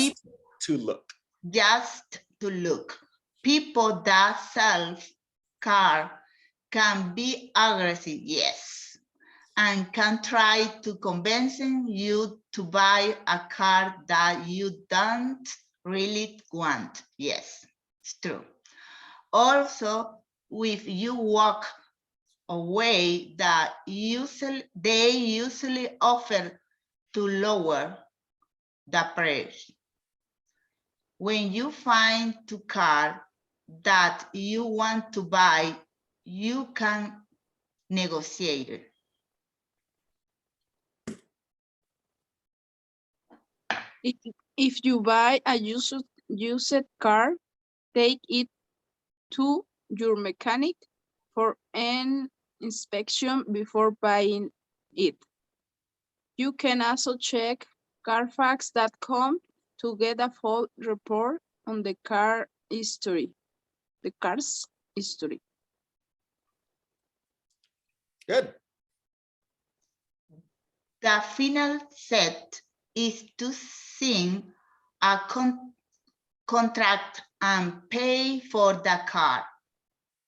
to look. Just to look. People that sell car can be aggressive, yes, and can try to convince you to buy a car that you don't really want. Yes, it's true. Also, if you walk away, that they usually offer to lower the price. When you find a car that you want to buy, you can negotiate. If you buy a used car, take it to your mechanic for an inspection before buying it. You can also check Carfax.com to get a full report on the car's history. Good. The final step is to sign a contract and pay for the car.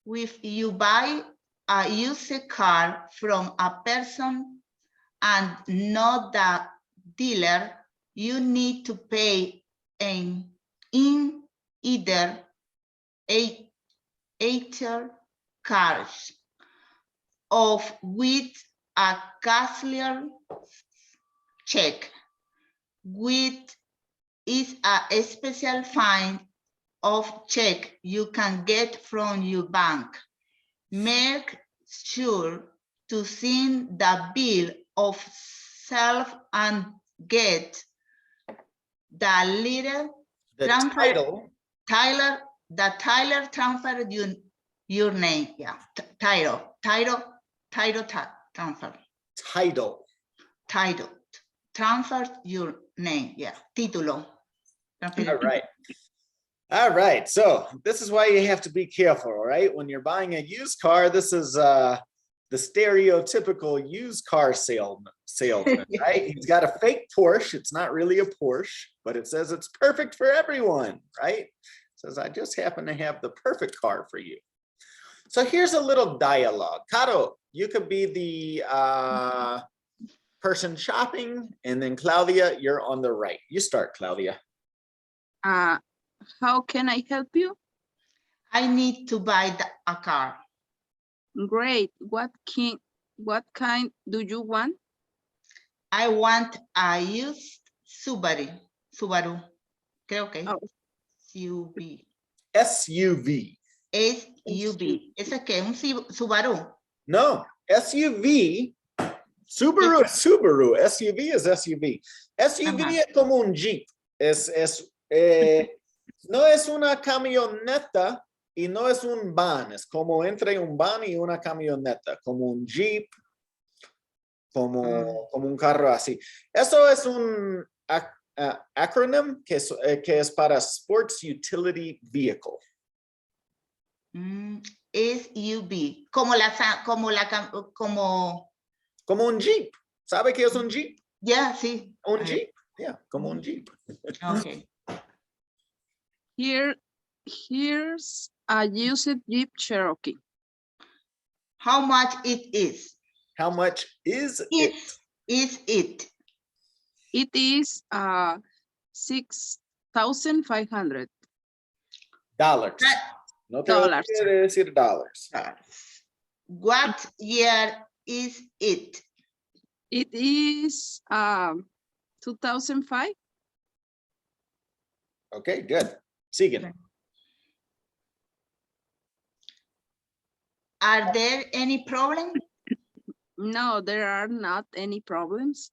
If you buy a used car from a person and not the dealer, you need to pay in either either cash or with a cashier check, which is a special kind of check you can get from your bank. make sure to send the bill of self and get the little The transfer title, Tyler transfer your name. Yeah, title transfer. title. Transfer your name. Yeah, título. All right. All right. So this is why you have to be careful, right? When you're buying a used car, this is the stereotypical used car salesman, right? He's got a fake Porsche. It's not really a Porsche, but it says it's perfect for everyone, right? It says, I just happen to have the perfect car for you. So here's a little dialogue. Caro, you could be the person shopping, and then Claudia, you're on the right. You start, Claudia. How can I help you? I need to buy a car. Great. What kind do you want? I want a used Subaru. Creo que Oh. SUV. SUV. SUV. ¿Ese es qué? ¿Un Subaru? No, SUV. Subaru es Subaru. SUV es SUV. SUV Ajá. es como un Jeep. No es una camioneta y no es un van. Es como entre un van y una camioneta. Como un Jeep. Como un carro así. Eso es un acronym que es para Sports Utility Vehicle. SUV. Como un Jeep. ¿Sabe qué es un Jeep? yeah, sí. Un Jeep. Yeah, como un Jeep. Okay. Here's a used Jeep Cherokee. How much it is? How much is it? Is it? It is $6,500. No te Dollars. olvides de decir dollars. What year is it? It is 2005. Okay, good. Siguen. Are there any problems? No, there are not any problems.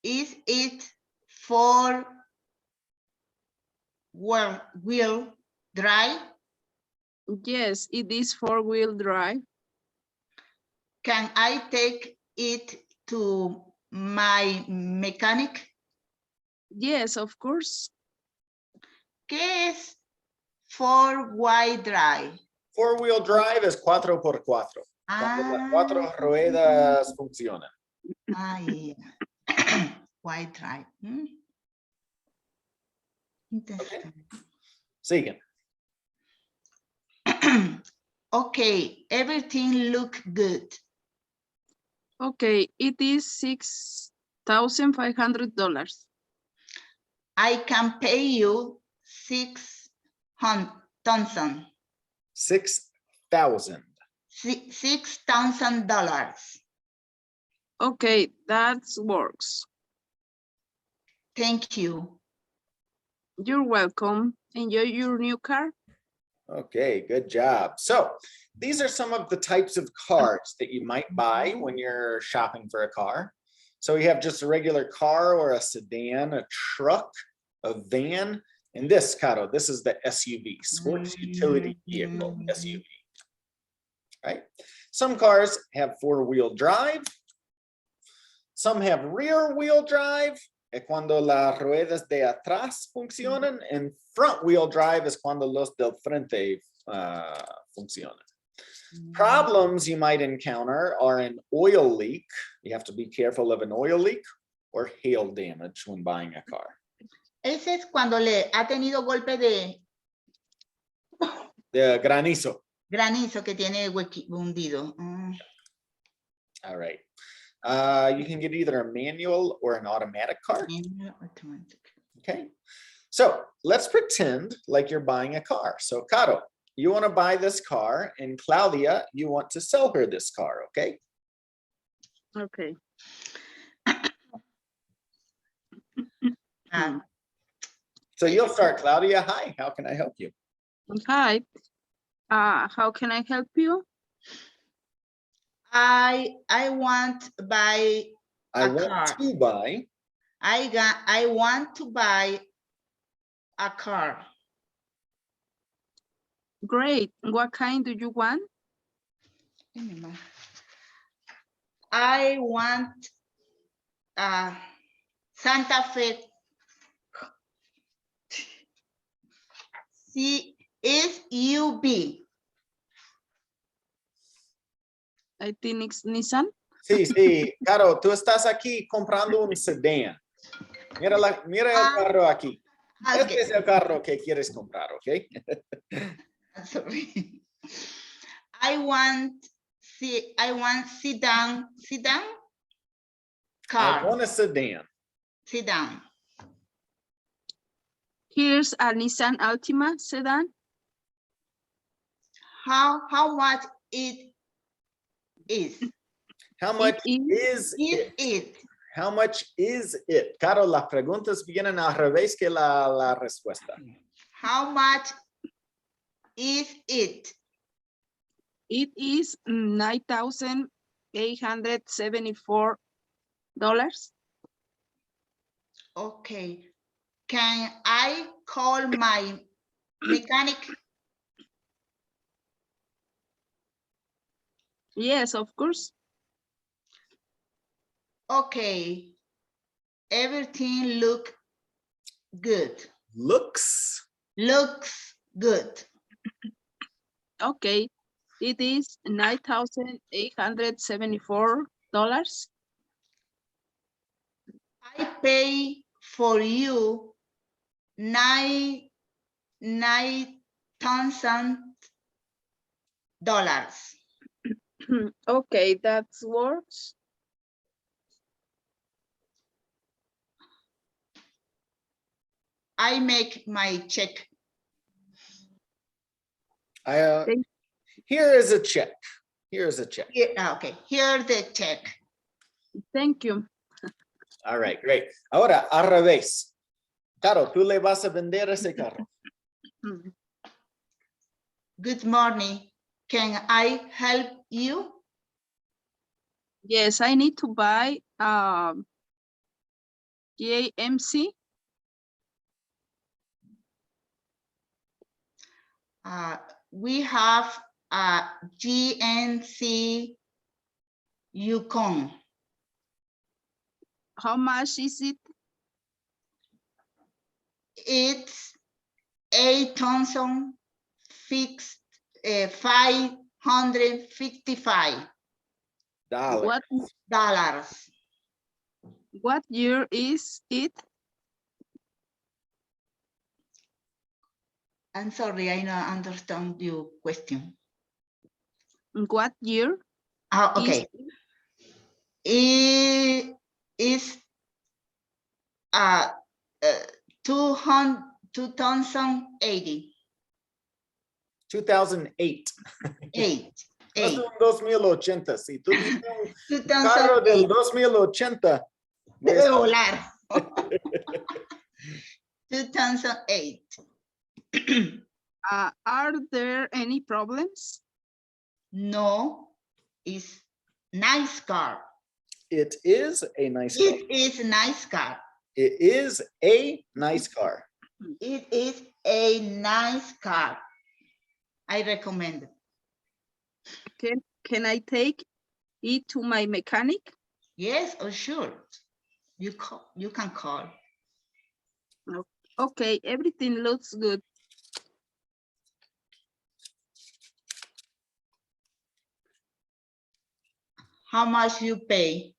Is it four-wheel drive? Yes, it is four-wheel drive. Can I take it to my mechanic? Yes, of course. ¿Qué es four-wheel drive? Four-wheel drive es 4x4. Cuando las 4 ruedas funcionan. Yeah. Wheel drive. Interesting. Siguen. Okay, everything look good. Okay, it is $6,500. I can pay you $6,000. 6,000. $6,000. Okay, that works. Thank you. You're welcome. Enjoy your new car. Okay, good job. So these are some of the types of cars that you might buy when you're shopping for a car. So we have just a regular car or a sedan, a truck, a van, and this, Caro, this is the SUV, Sports Utility Vehicle, SUV, right? Some cars have four-wheel drive. Some have rear-wheel drive. Cuando las ruedas de atrás funcionan, and front-wheel drive es cuando los del frente funcionan. Problems you might encounter are an oil leak. You have to be careful of an oil leak or hail damage when buying a car. Ese es cuando le ha tenido golpe de Granizo. granizo que tiene hundido. All right. You can get either a manual or an automatic car. Okay. So let's pretend like you're buying a car. So Caro, you want to buy this car, and Claudia, you want to sell her this car, okay? Okay. So you'll start, Claudia. Hi, how can I help you? Hi. How can I help you? I want to buy I a want car. to buy. I want to buy a car. Great. What kind do you want? I want a Santa Fe. CSUV. I think it's Nissan. Sí, sí. Caro, tú estás aquí comprando un sedán. Mira, mira el carro aquí. Este es el carro que quieres comprar, ¿ok? Sorry. I want sedan I car. want a sedan. Sedan. Here's a Nissan Altima sedan. How much it is? How much is is it? it? How much is it? Caro, las preguntas vienen al revés que la respuesta. How much is it? It is $9,874. Okay. Can I call my mechanic? Yes, of course. Okay. Everything look good. Looks. Looks good. Okay. It is $9,874. I pay for you $9,000. Okay, that works. I make my check. Here is a check. Here is a check. Okay, here's the check. Thank you. All right, great. Ahora, al revés. Caro, tú le vas a vender ese carro. Good morning. Can I help you? Yes, I need to buy GMC. We have a GNC Yukon. How much is it? It's 8,555 dollars. What year is it? I'm sorry, I don't understand your question. What year? Okay. It is 2080. 2008. Eight. No es un 2080. Si tú tienes un carro 2008. del 2080. Debe volar. 2008. Are there any problems? No, it's nice car. It is a nice car. It is a nice car. It is a nice car. It is a nice car. I recommend it. Can I take it to my mechanic? Yes, oh sure. You can call. Okay, everything looks good. How much you pay?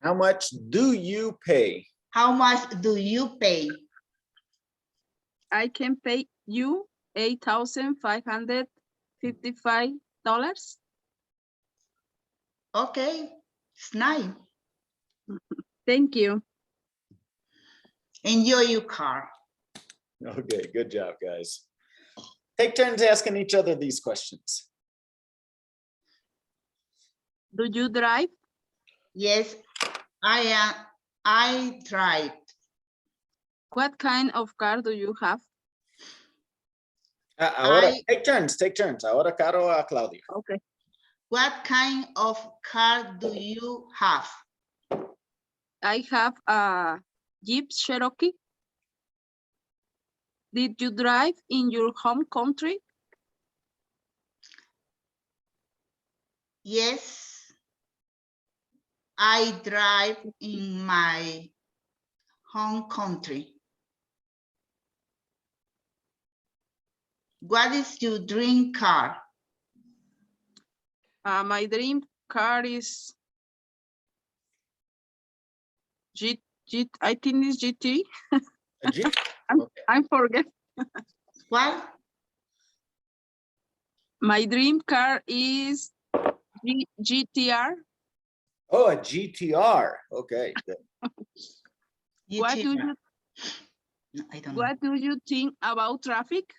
How much do you pay? How much do you pay? I can pay you $8,555. Okay, it's nice. Thank you. Enjoy your car. Okay, good job, guys. Take turns asking each other these questions. Do you drive? Yes, I drive. What kind of car do you have? Ahora, take turns. Ahora Caro a Claudia. Okay. What kind of car do you have? I have a Jeep Cherokee. Did you drive in your home country? Yes, I drive in my home country. What is your dream car? My dream car is I think it's GT. A Jeep? I forget. What? My dream car is GTR. Oh, a GTR. Okay, good. What do GTR. you No, I don't know. What do you think about traffic?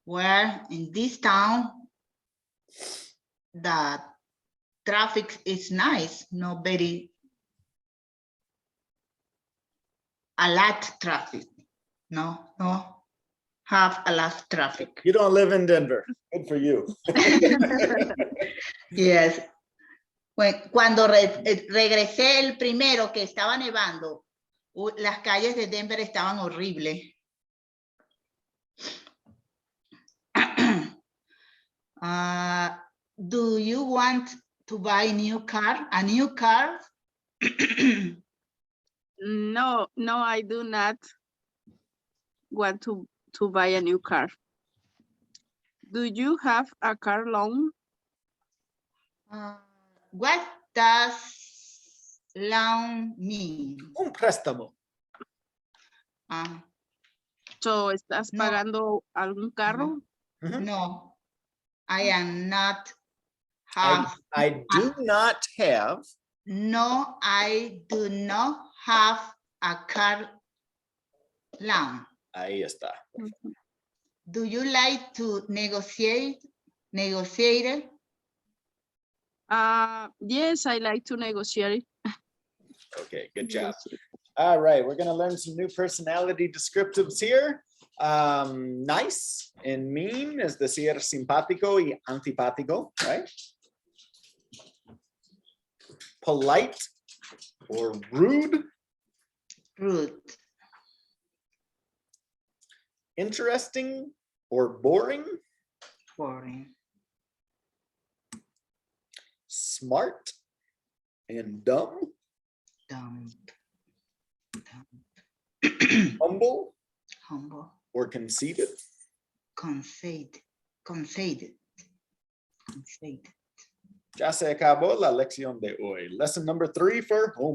Well, in this town, the traffic is nice, not very, a lot traffic. No, have a lot of traffic. You don't live in Denver. Good for you. Yes. Cuando regresé el primero que estaba nevando, las calles de Denver estaban horribles. Do you want to buy a new car? A new car? No, I do not want to buy a new car. Do you have a car loan? What does loan mean? Un préstamo. So, ¿estás No. pagando algún carro? No, I am not have. I do not have. No, I do not have a car loan. Ahí está. Do you like to negotiate? Yes, I like to negotiate. Okay, good job. All right, we're gonna learn some new personality descriptives here. Nice and mean es decir simpático y antipático, right? Polite or rude. Rude. Interesting or boring. Boring. Smart and dumb. Dumb. Humble Humble. or conceited. Conceited. Ya se acabó la lección de hoy. Lesson number 3 for homework.